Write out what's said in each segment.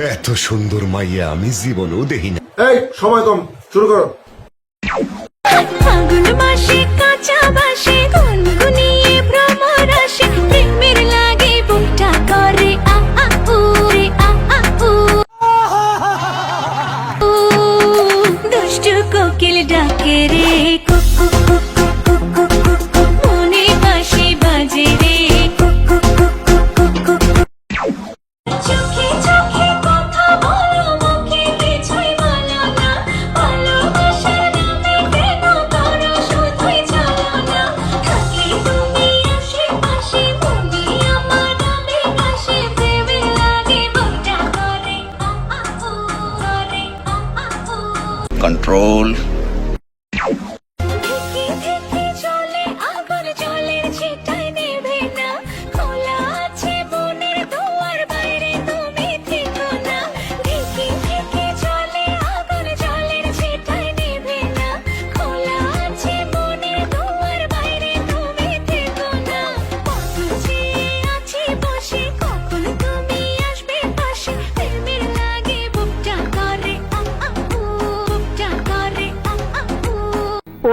এত সুন্দর মাইয়া আমি জীবনেও দেখি না। এই সময় কম, শুরু করো। ফাগুন মাসে কাঁচা বাসে গুনগুনিয়ে ভ্রমর আসে, প্রেমের লাগে বুকটা করে আ আ উ রে আ আ উ। দুষ্টু কোকিল ডাকে রে কুক কুক কুক কুক কুক কুক কুক, মনে বাঁশি বাজে রে কুক কুক কুক কুক কুক কুক। চোখে চোখে কথা বলো, মুখে কিছুই বলো না, ভালোবাসার নামে কেন করো শুধুই ছলনা। থাকলে তুমি আশেপাশে, মনে আমার নামে কাশে, প্রেমে লাগে বুকটা করে আ আ উ করে আ আ উ। control ধিকি ধিকি চলে আগুন, জলের ছিটায় নেভে না, খোলা আছে মনের দুয়ার, বাইরে তুমি থেকো না। ধিকি ধিকি চলে আগুন, জলের ছিটায় নেভে না, খোলা আছে মনের দুয়ার, বাইরে তুমি থেকো না। কত চেয়ে আছি বসে, কখন তুমি আসবে পাশে, প্রেমের লাগে বুকটা করে আ আ উ, বুকটা করে আ আ উ।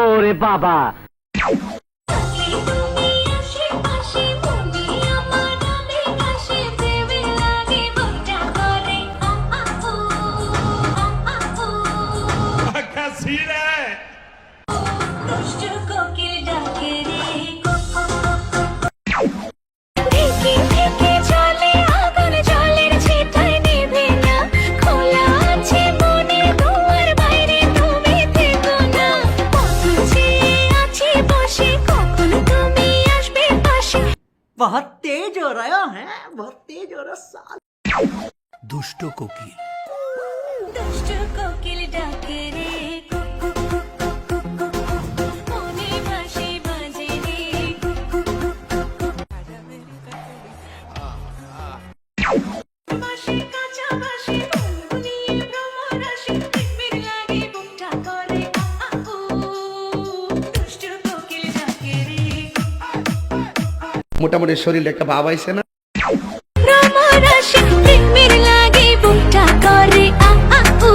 ওরে বাবা, থাকলে তুমি আশেপাশে, মনে আমার নামে কাশে, প্রেমে লাগে বুকটা করে আ আ উ, আ আ উ। দুষ্টু কোকিল ডাকে রে কুক কুক কুক কুক। ধিকি ধিকি চলে আগুন, জলের ছিটায় নেভে না, খোলা আছে মনের দুয়ার, বাইরে তুমি থেকো না। কত চেয়ে আছি বসে, কখন তুমি আসবে পাশে। बहुत तेज हो रहा है, बहुत तेज हो रहा साल। दुष्ट कोकिल দুষ্টু কোকিল ডাকে রে কুক কুক কুক কুক কুক কুক কুক, মনে বাঁশি বাজে রে কুক কুক কুক কুক কুক। বাঁশি কাঁচা বাঁশি গুনগুনিয়ে ভ্রমর আসে, প্রেমের লাগে বুকটা করে আ আ উ। দুষ্টু কোকিল ডাকে রে মোটামুটি শরীরে একটা ভাব আইছে না? ভ্রমর আসে, প্রেমের লাগে বুকটা করে আ আ উ।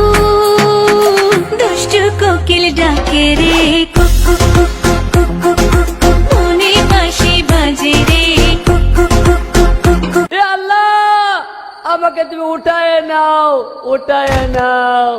দুষ্টু কোকিল ডাকে রে কুক কুক কুক কুক কুক কুক কুক, মনে বাঁশি বাজে রে কুক কুক কুক কুক কুক। আল্লাহ, আমাকে তুমি উঠায় নাও, উঠায় নাও।